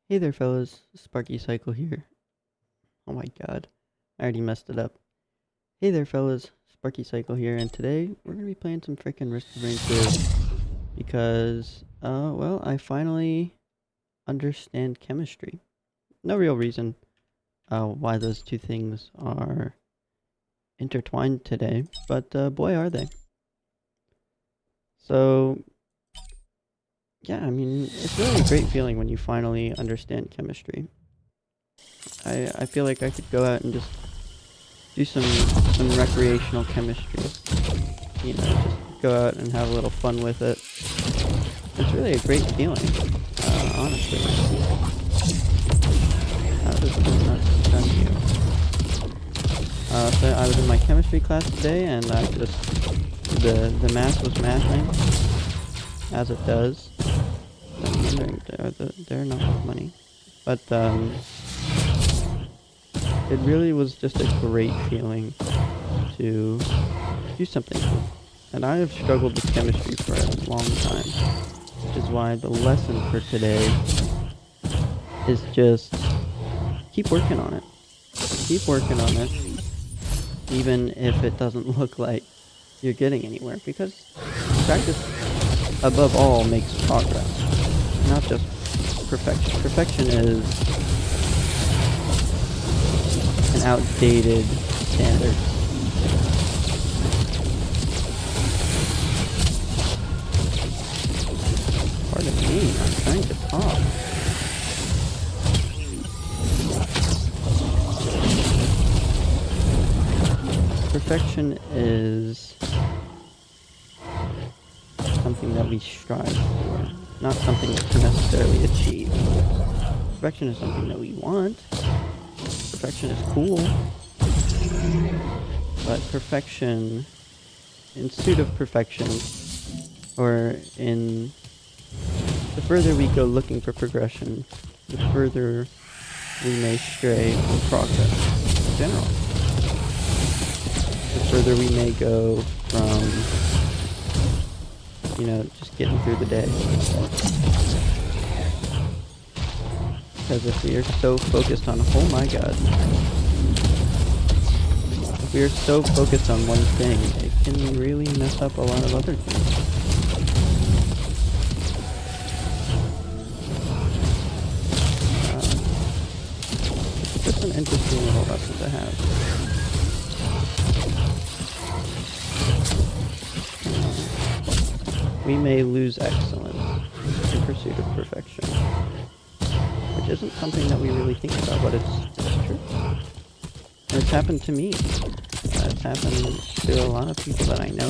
Hey there, fellas. Sparkycycle here. Oh my god, I already messed it up. Hey there, fellas. Sparkycycle here, and today we're gonna be playing some freaking Risk of Rain 2 because, well, I finally understand chemistry. No real reason why those two things are intertwined today, but boy, are they. So, yeah, I mean, it's really a great feeling when you finally understand chemistry. I feel like I could go out and just do some recreational chemistry. You know, just go out and have a little fun with it. It's really a great feeling, honestly. How does this not send you? So I was in my chemistry class today, and I just the math was mathing, as it does. I'm wondering, they're not worth money, but it really was just a great feeling to do something cool. And I have struggled with chemistry for a long time, which is why the lesson for today is just keep working on it. Keep working on it, even if it doesn't look like you're getting anywhere, because practice, above all, makes progress, not just perfection. Perfection is an outdated standard. Pardon me, I'm trying to talk. Perfection is something that we strive for, not something that can necessarily achieve. Perfection is something that we want. Perfection is cool. But perfection, in suit of perfection, or in the further we go looking for progression, the further we may stray from progress in general. The further we may go from, just getting through the day. Because if we are so focused on, oh my god, if we are so focused on one thing, it can really mess up a lot of other things. It's just an interesting little lesson to have. We may lose excellence in pursuit of perfection, which isn't something that we really think about, but it's true. And it's happened to me. It's happened to a lot of people that I know.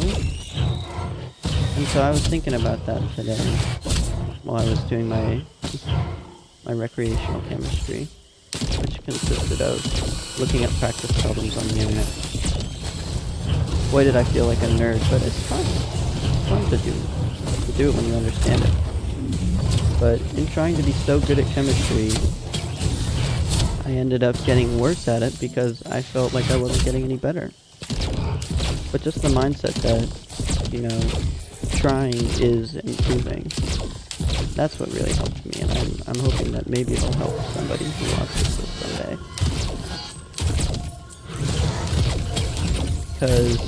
And so I was thinking about that today while I was doing my recreational chemistry, which consisted of looking at practice problems on the internet. Boy, did I feel like a nerd, but it's fun. It's fun to do it when you understand it. But in trying to be so good at chemistry, I ended up getting worse at it because I felt like I wasn't getting any better. But just the mindset that, trying is improving, that's what really helped me, and I'm hoping that maybe it'll help somebody who watches this someday. Because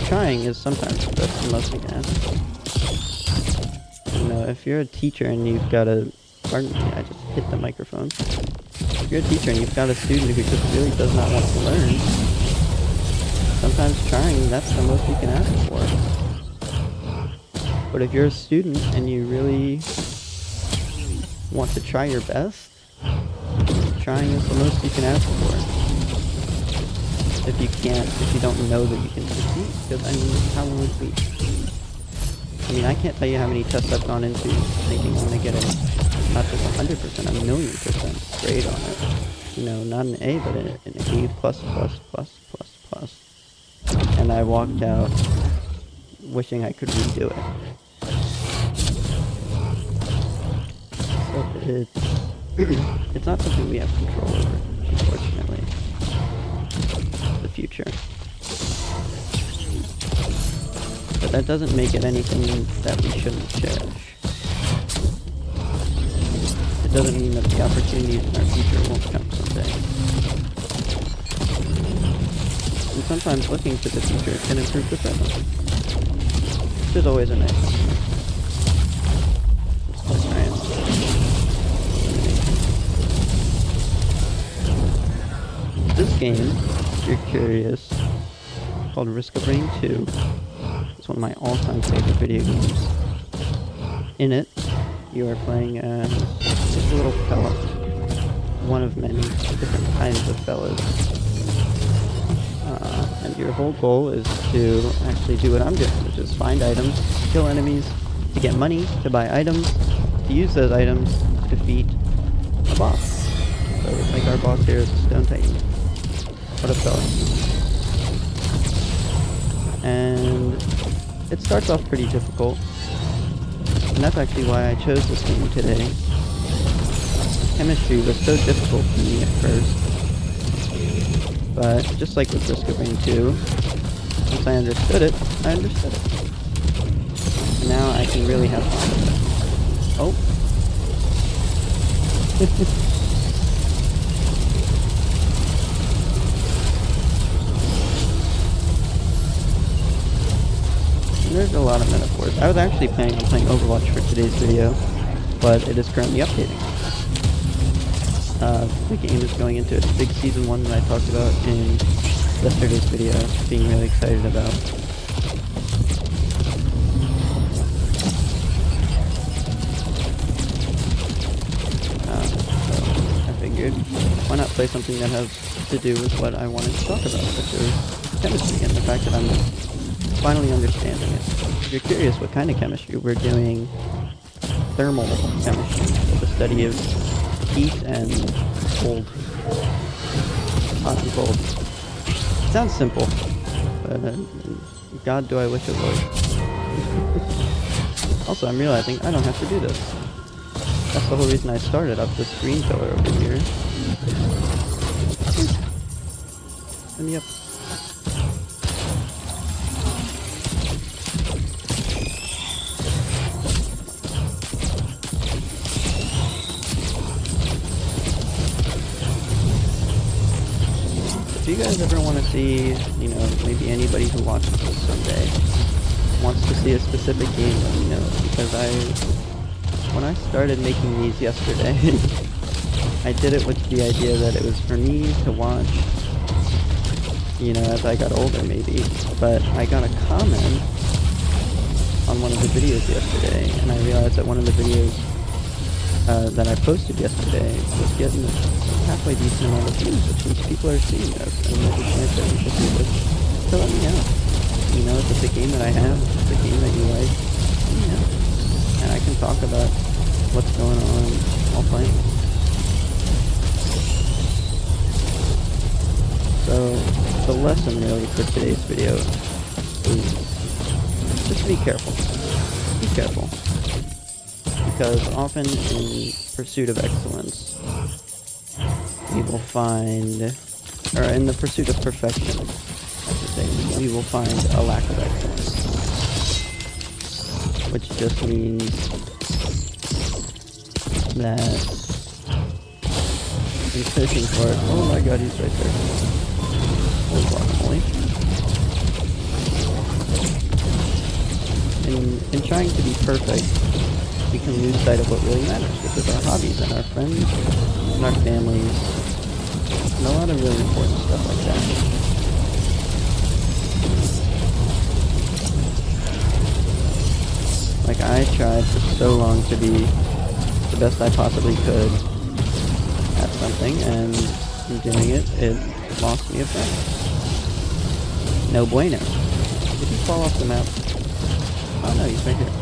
trying is sometimes the most we can ask for. If you're a teacher and you've got pardon me, I just hit the microphone. If you're a teacher and you've got a student who just really does not want to learn, sometimes trying, that's the most you can ask for. But if you're a student and you really want to try your best, trying is the most you can ask for. If you don't know that you can succeed, because how would we? I can't tell you how many tests I've gone into thinking I'm going to get not just 100%, 1,000,000% grade on it. Not an A, but an A++++++. And I walked out wishing I could redo it. So it's not something we have control over, unfortunately. The future. But that doesn't make it anything that we shouldn't cherish. It it doesn't mean that the opportunities in our future won't come someday. And sometimes looking to the future can improve the present, which is always a nice sentiment. Let's try and this game, if you're curious, called Risk of Rain 2. It's one of my all-time favorite video games. In it, you are playing as just a little fella. One of many different kinds of fellas. And your whole goal is to actually do what I'm doing, which is find items, kill enemies, to get money, to buy items, to use those items to defeat a boss. So like our boss here is a Stone Titan. What a fella. And it starts off pretty difficult. And that's actually why I chose this game today. Chemistry was so difficult for me at first. But just like with Risk of Rain 2, once I understood it, I understood it. And now I can really have fun with it. Oh. There's a lot of metaphors. I was actually planning on playing Overwatch for today's video, but it is currently updating. The game is going into its big Season 1 that I talked about in yesterday's video, being really excited about. So I figured, why not play something that has to do with what I wanted to talk about, which is chemistry, and the fact that I'm finally understanding it. If you're curious what kind of chemistry, we're doing thermal chemistry, so the study of heat and cold. Hot and cold. It sounds simple, but God do I wish it was. Also, I'm realizing I don't have to do this. That's the whole reason I started up this green pillar over here. Let me up. If you guys ever want to see, you know, maybe anybody who watches this someday wants to see a specific game, let me know, because when I started making these yesterday, I did it with the idea that it was for me to watch, you know, as I got older maybe, but I got a comment on one of the videos yesterday, and I realized that one of the videos that I posted yesterday was getting a halfway decent amount of views, which means people are seeing this, and there's a chance that we should do this. So let me know. You know, if it's a game that I have, if it's a game that you like, let me know. And I can talk about what's going on while playing. So, the lesson really for today's video is just be careful. Be careful. Because often in pursuit of excellence, we will find, or in the pursuit of perfection, I should say, we will find a lack of excellence. Which just means that in searching for it, oh my god, he's right there. Holy guacamole. In trying to be perfect, we can lose sight of what really matters, which is our hobbies and our friends and our families, and a lot of really important stuff like that. Like, I tried for so long to be the best I possibly could at something, and in doing it, it lost me a friend. No bueno. Did he fall off the map? Oh no, he's right here.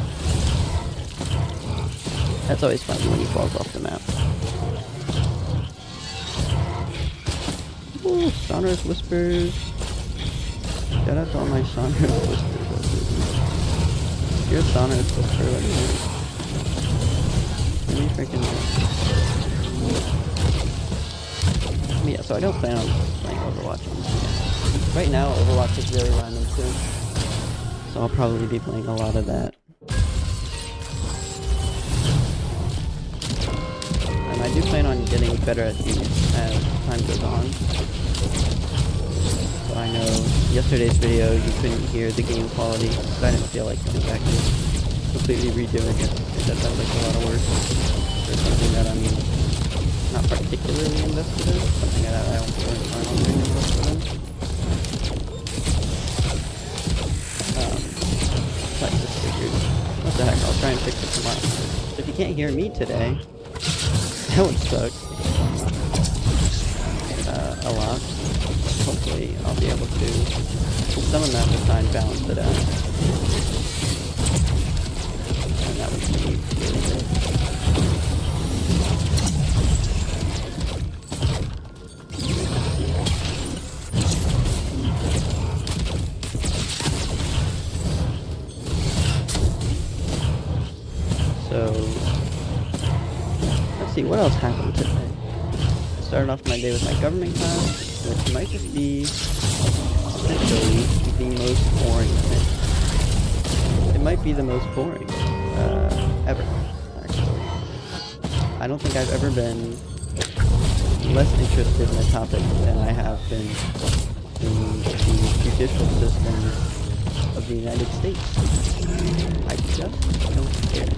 That's always funny when he falls off the map. Ooh, Sonorous Whispers. Shout out to all my Sonorous Whispers. If you're a Sonorous Whisper, let me know. Let me freaking know. Yeah, so I don't plan on playing Overwatch on this game. Right now, Overwatch is very random too. So I'll probably be playing a lot of that. do plan on getting better at these as time goes on. So I know yesterday's video you couldn't hear the game quality, so I didn't feel like going back and completely redoing it. That sounds like a lot of work for something that I'm not particularly invested in, something that I don't really plan on being invested in. I just figured, what the heck, I'll try and fix it tomorrow. So if you can't hear me today, that would suck. A lot. Hopefully I'll be able to, some amount of time, balance it out. And that would be really good. So, let's see, what else happened today? I started off my day with my government class, which might just be essentially the most boring thing. It might be the most boring ever, actually. I don't think I've ever been less interested in a topic than I have been in the judicial system of the United States. I just don't care.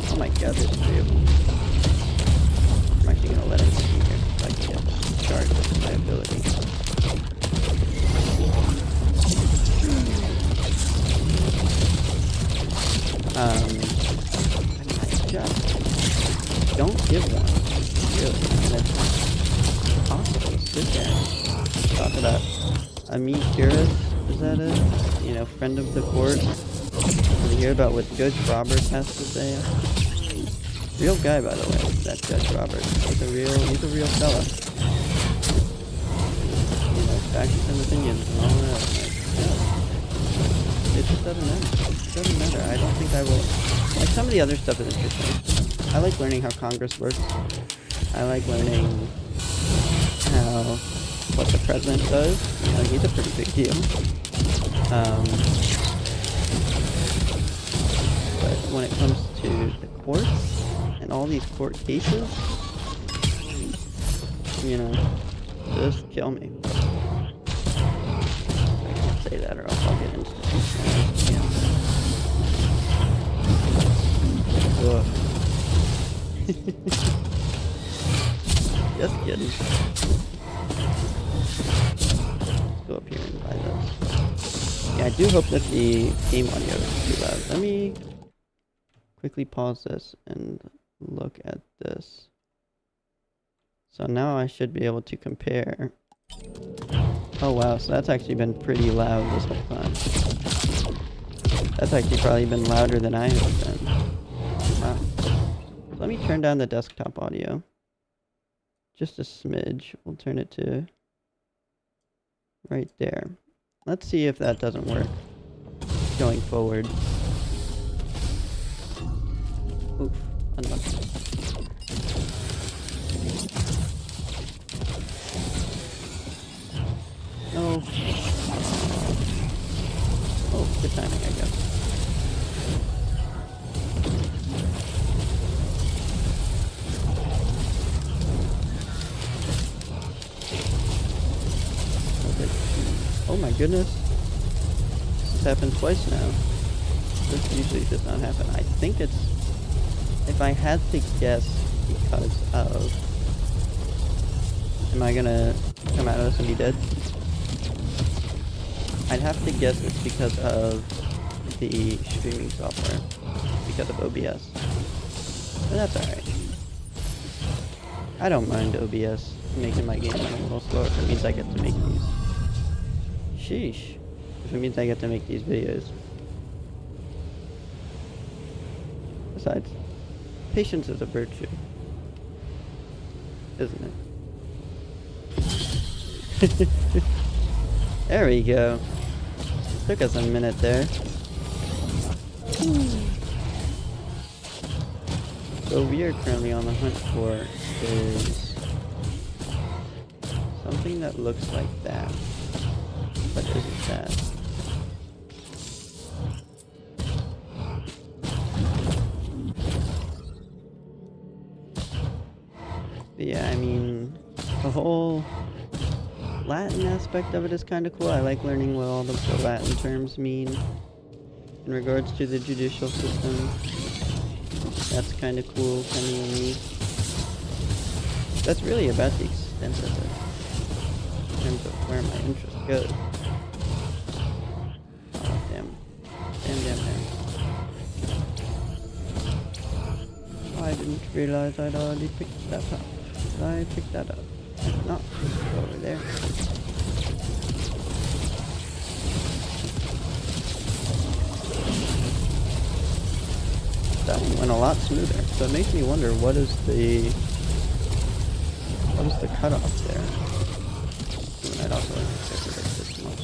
Oh my god, there's 3 of them. I'm actually gonna let him in here so I can get charged with my ability. I just don't give one. Really. And it's possible to sit there and talk about Amit Kuris, is that it? You know, friend of the court. To hear about what Judge Roberts has to say. Real guy, by the way, that Judge Roberts. He's a real fella. You know, facts and opinions and all that. Yeah. It just doesn't matter. It doesn't matter. I don't think I will. Like, some of the other stuff is interesting. I like learning how Congress works. I like learning what the president does. You know, he's a pretty big deal. But when it comes to the courts and all these court cases, you know, just kill me. I can't say that or else I'll get institutionalized again. Ugh. Just kidding. Let's go up here and buy those. Yeah, I do hope that the game audio is too loud. Let me quickly pause this and look at this. So now I should be able to compare. Oh wow, so that's actually been pretty loud this whole time. That's actually probably been louder than I have been. Wow. Let me turn down the desktop audio. Just a smidge. We'll turn it to right there. Let's see if that doesn't work going forward. Oof, unlucky. No. Oh, good timing, I guess. Oh my goodness. This happened twice now. This usually does not happen. I think it's, if I had to guess, because of, am I gonna come out of this and be dead? I'd have to guess it's because of the streaming software, because of OBS. But that's alright. I don't mind OBS making my game run a little slower if it means I get to make these. Sheesh. If it means I get to make these videos. Besides, patience is a virtue. Isn't it? There we go. Took us a minute there. So we are currently on the hunt for is something that looks like that. But isn't that? But yeah, I mean, the whole Latin aspect of it is kind of cool. I like learning what all the Latin terms mean in regards to the judicial system. That's kind of cool, kind of unique. That's really about the extent of it, in terms of where my interest goes. Oh, damn. Damn. Oh, I didn't realize I'd already picked that up. Did I pick that up? I did not. Go over there. That one went a lot smoother, so it makes me wonder what is the cutoff there. And I'd also like to check if it's this much.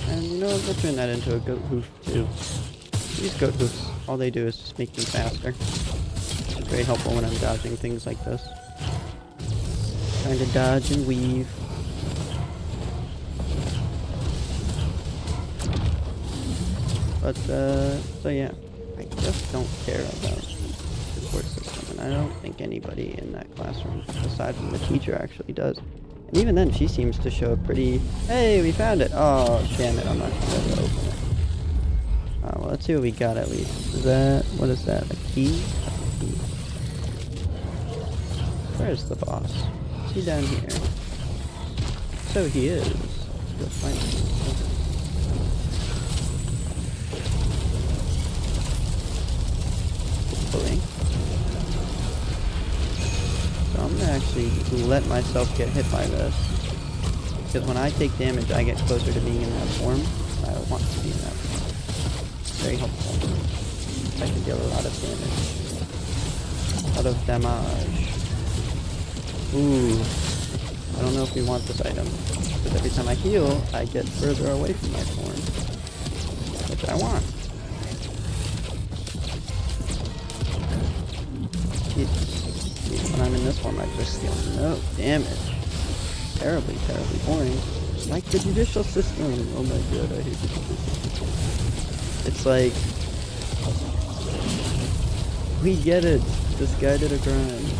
And you know what, we'll turn that into a goat hoof too. These goat hoofs, all they do is just make me faster. It's very helpful when I'm dodging things like this. Trying to dodge and weave. But, so yeah. I just don't care about the court system, and I don't think anybody in that classroom, aside from the teacher, actually does. And even then, she seems to show a pretty, hey, we found it! Oh, damn it, I'm not gonna be able to open it. Well, let's see what we got at least. Is that, what is that, a key? A key. Where's the boss? Is he down here? So he is. Let's go find him. Hopefully. So I'm gonna actually let myself get hit by this. Because when I take damage, I get closer to being in that form. I want to be in that form. Very helpful. I can deal a lot of damage. A lot of damage. Ooh. I don't know if we want this item. Because every time I heal, I get further away from my form. Which I want. When I'm in this form, I just feel no damage. Terribly boring. Like the judicial system. Oh my god, I hate the judicial system. It's like, we get it. This guy did a crime.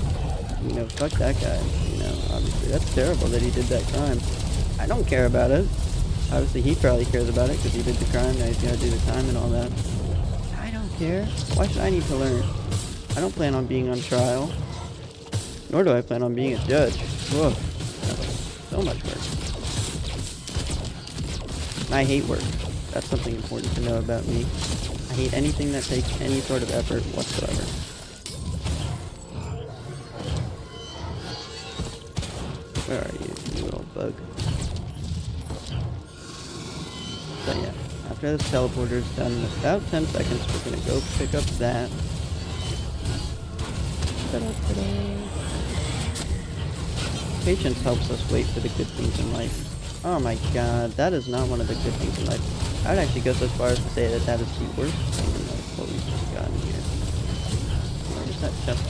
You know, fuck that guy. You know, obviously that's terrible that he did that crime. I don't care about it. Obviously he probably cares about it because he did the crime. Now he's gotta do the time and all that. I don't care. Why should I need to learn? I don't plan on being on trial. Nor do I plan on being a judge. Whoa. So much work. And I hate work. That's something important to know about me. I hate anything that takes any sort of effort whatsoever. Where are you little bug? So yeah, after this teleporter is done in about 10 seconds, we're gonna go pick up that. Patience helps us wait for the good things in life. Oh my god, that is not one of the good things in life. I would actually go so far as to say that that is the worst thing in life, what we've just gotten here. Where's that chest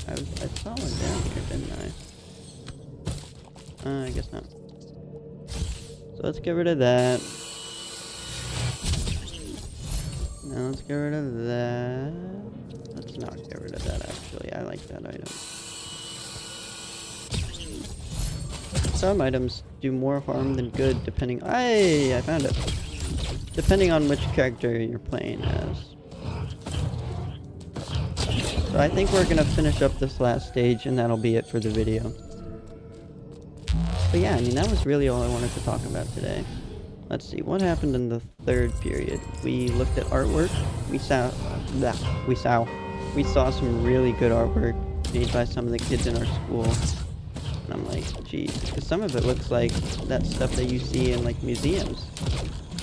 I saw one down here, didn't I? I guess not. So let's get rid of that. Now let's get rid of that. Let's not get rid of that, actually. I like that item. Some items do more harm than good depending... Hey, I found it. Depending on which character you're playing as. So I think we're gonna finish up this last stage and that'll be it for the video. But yeah, I mean, that was really all I wanted to talk about today. Let's see, what happened in the third period? We looked at artwork. We saw some really good artwork made by some of the kids in our school. And I'm like, geez, because some of it looks like that stuff that you see in like museums.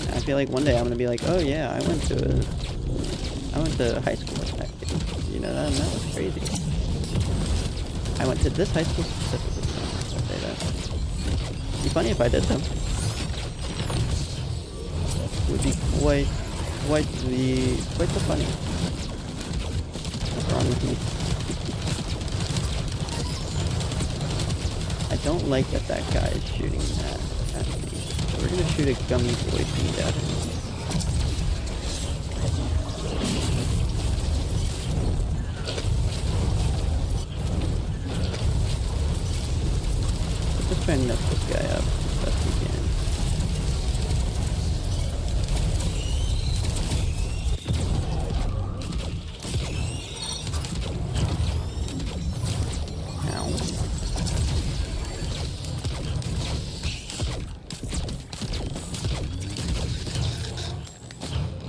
And I feel like one day I'm gonna be like, oh yeah, I went to high school with that kid. You know, that was crazy. I went to this high school specifically. I'll say that. It'd be funny if I did them. It would be quite the funny. What's wrong with me? I don't like that that guy is shooting that at me. So we're gonna shoot a gummy boy bead at him. Let's just try and nut this guy up as best we can.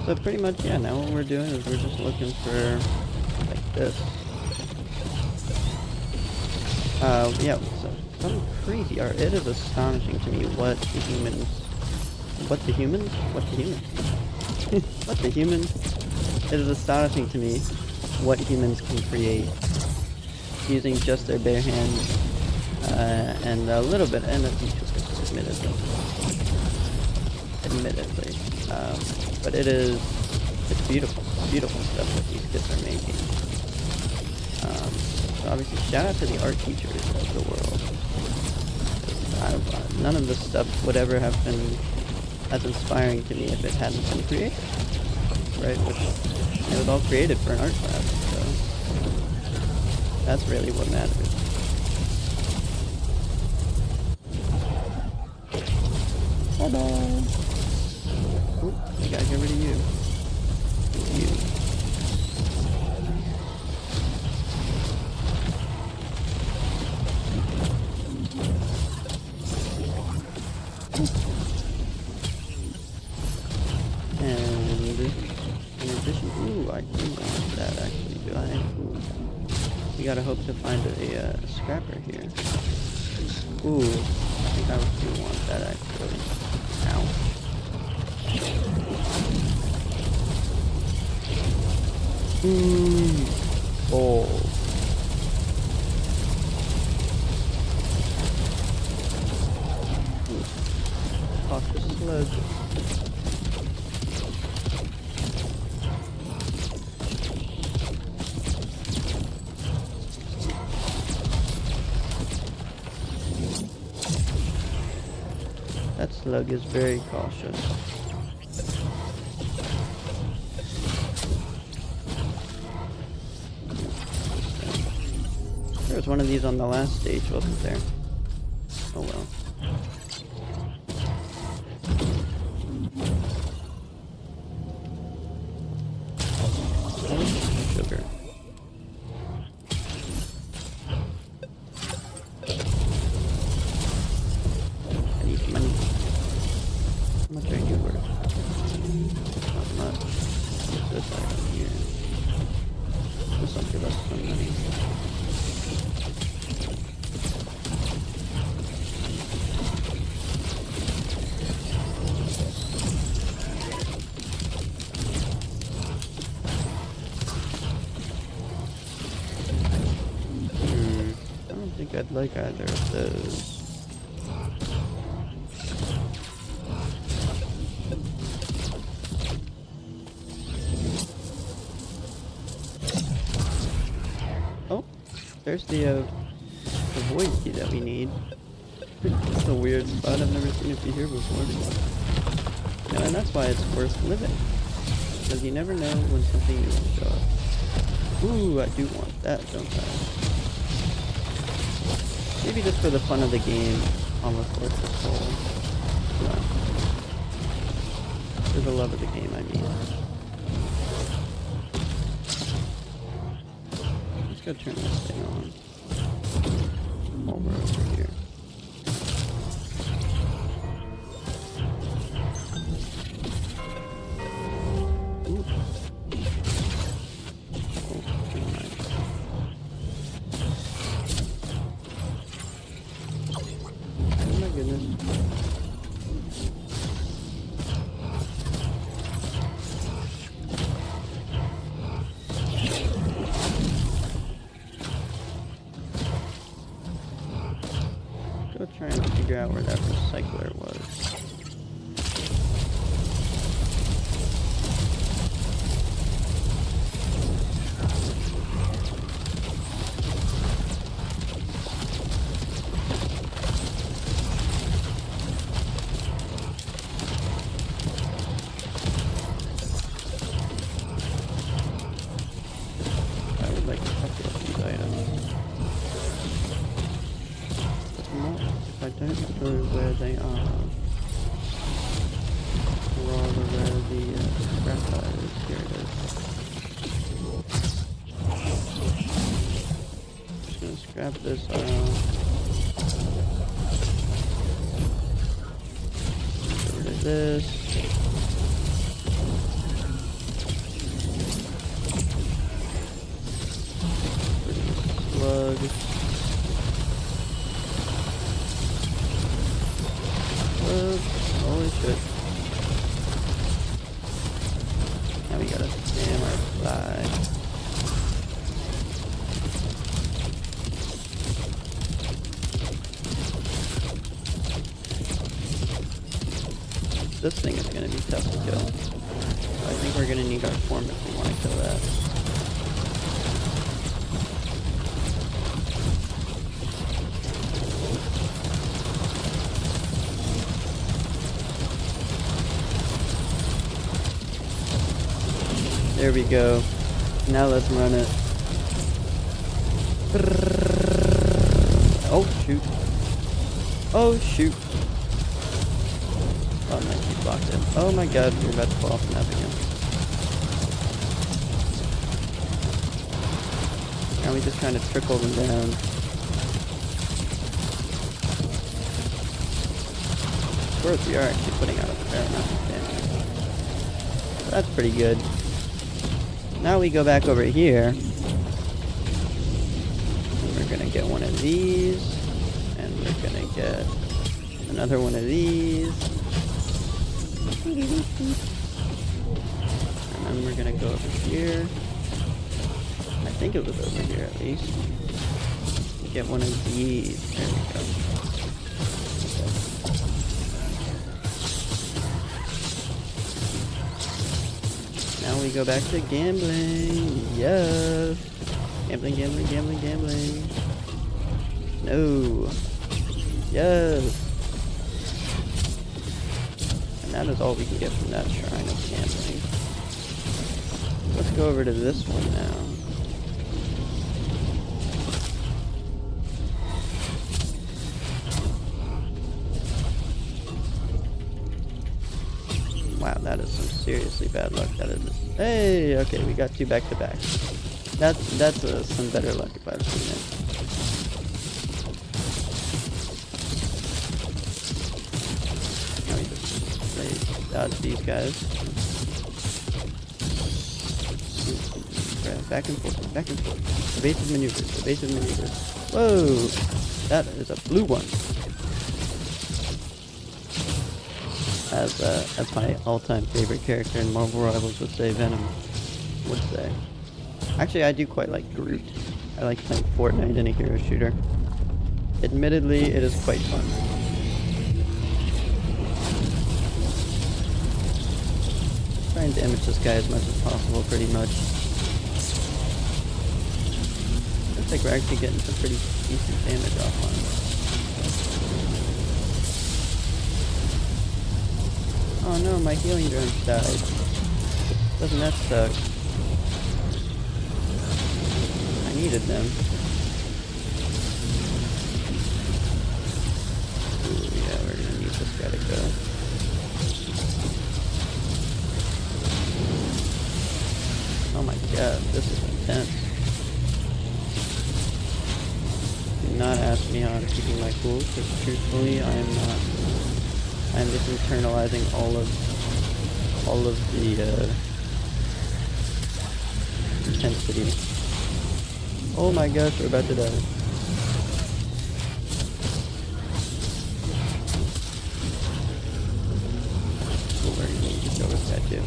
So pretty much, yeah, now what we're doing is we're just looking for, like this. Yeah, so something crazy. It is astonishing to me what the humans... What the humans? It is astonishing to me what humans can create using just their bare hands, and a little bit, and a few tools, admittedly. But it's beautiful stuff that these kids are making. So obviously, shout out to the art teachers of the world. None of this stuff would ever have been as inspiring to me if it hadn't been created, right? Which it was all created for an art class, so that's really what matters. Ta-da! Oh, I gotta get rid of you. You. And in addition, ooh, I do want that actually, do I? Ooh. We gotta hope to find a scrapper here. Ooh, I think I do want that actually. Ow. Balls. Talk to sludge. That slug is very cautious. There was one of these on the last stage, wasn't there? Oh well. Sugar. I need money. How much are you worth? Not much. What's this item here? This will give us some money. I'd like either of those. Oh, there's the void key that we need. It's a weird spot. I've never seen it be here before. No, and that's why it's worth living. Because you never know when something new will show up. Ooh, I do want that, don't I? Maybe just for the fun of the game, almost worth the soul. No. For the love of the game, I mean. Let's go turn this thing on. While we're over here. Ooh. Oh, never mind. Oh my goodness. Go try and figure out where that recycler was. grab this Get rid of this. Slug. Holy shit. Now we gotta spam our fly. This thing is gonna be tough to kill. I think we're gonna need our form if we want to kill that. There we go. Now let's run it. Oh shoot. Oh shoot. Oh nice, you blocked it. Oh my god, we're about to fall off the map again. Now we just kind of trickle them down. Of course we are actually putting out a fair amount of damage. So that's pretty good. Now we go back over here. And we're gonna get one of these. And we're gonna get another one of these. And then we're gonna go over here. I think it was over here at least. Get one of these. There we go. Now we go back to gambling. Yes. Gambling, gambling, gambling, gambling. No. Yes. And that is all we can get from that shrine of gambling. Let's go over to this one now. Wow, that is some seriously bad luck. That is. Hey, okay, we got two back to back. That's some better luck if I've seen it. Now we just dodge these guys. Back and forth, back and forth. Evasive maneuvers, evasive maneuvers. Whoa, that is a blue one. As my all-time favorite character in Marvel Rivals would say, Venom would say. Actually, I do quite like Groot. I like playing Fortnite in a hero shooter. Admittedly, it is quite fun. Try and damage this guy as much as possible, pretty much. Looks like we're actually getting some pretty decent damage off on him. Oh no, my healing drones died. Doesn't that suck? I needed them. Ooh, yeah, we're gonna need this guy to go. Oh my god, this is intense. Do not ask me how I'm keeping my cool, because truthfully, I am not. I'm just internalizing all of the intensity. Oh my gosh, we're about to die. Oh, we're gonna need to kill this guy too.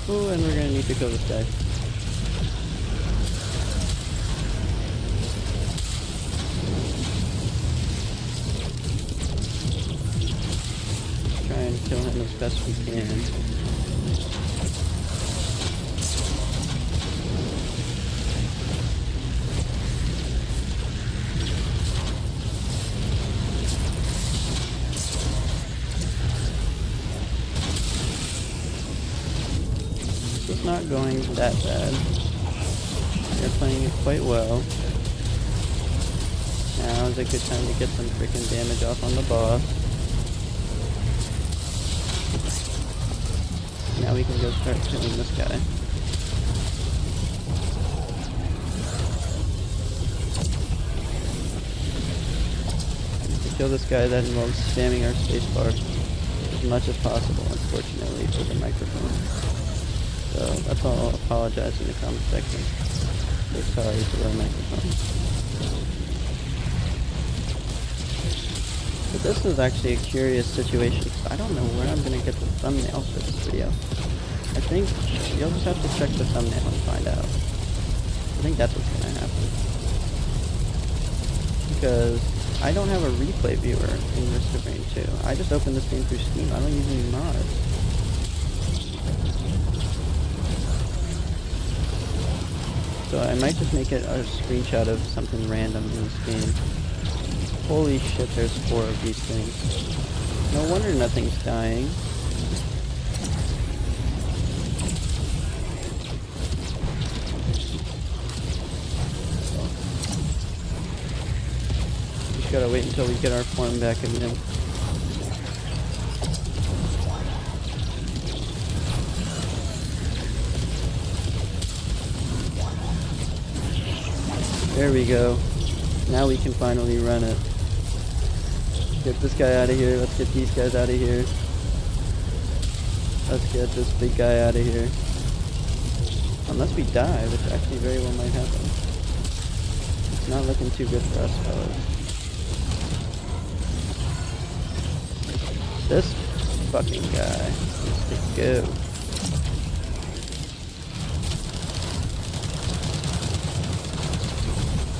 Oh, and we're gonna need to kill this guy. Kill him as best we can. This is not going that bad. They're playing it quite well. Now is a good time to get some freaking damage off on the boss. Now we can go start killing this guy. kill this guy, that involves spamming our spacebar as much as possible, unfortunately, for the microphone. So that's all. I'll apologize in the comment section. Say sorry to the microphone. But this is actually a curious situation, because I don't know where I'm going to get the thumbnail for this video. I think you'll just have to check the thumbnail and find out. I think that's what's going to happen. Because I don't have a replay viewer in Risk of Rain 2. I just opened this game through Steam. I don't use any mods. So I might just make it a screenshot of something random in this game. Holy shit, there's 4 of these things. No wonder nothing's dying. Just gotta wait until we get our form back again. There we go. Now we can finally run it. Get this guy out of here. Let's get these guys out of here. Let's get this big guy out of here. Unless we die, which actually very well might happen. It's not looking too good for us, fellas. This fucking guy needs to go.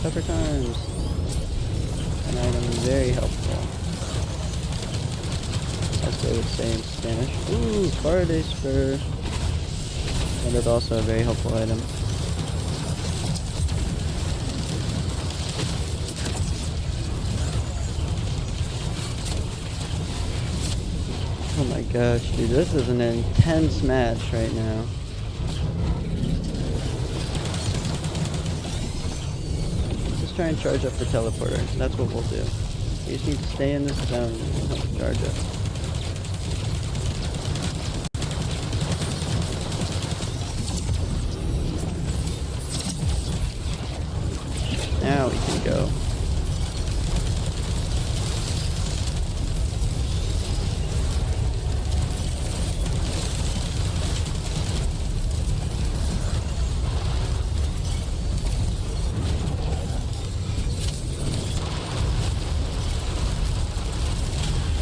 Pepper times. An item very helpful, as they would say in Spanish. Ooh, Faraday spur. And it's also a very helpful item. Oh my gosh, dude, this is an intense match right now. Let's try and charge up for teleporter. That's what we'll do. We just need to stay in this zone and help charge up. Now we can go.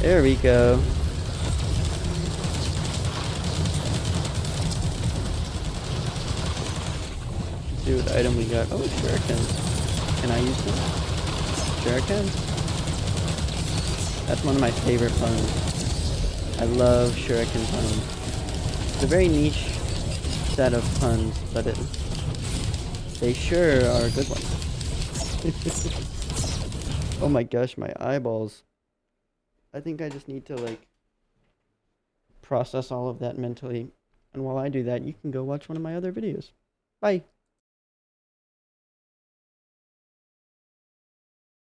There we go. Let's see what item we got. Oh, shurikens. Can I use them? Shurikens? That's one of my favorite puns. I love shuriken puns. It's a very niche set of puns, but they sure are good ones. Oh my gosh, my eyeballs. I think I just need to, like, process all of that mentally. And while I do that, you can go watch one of my other videos. Bye.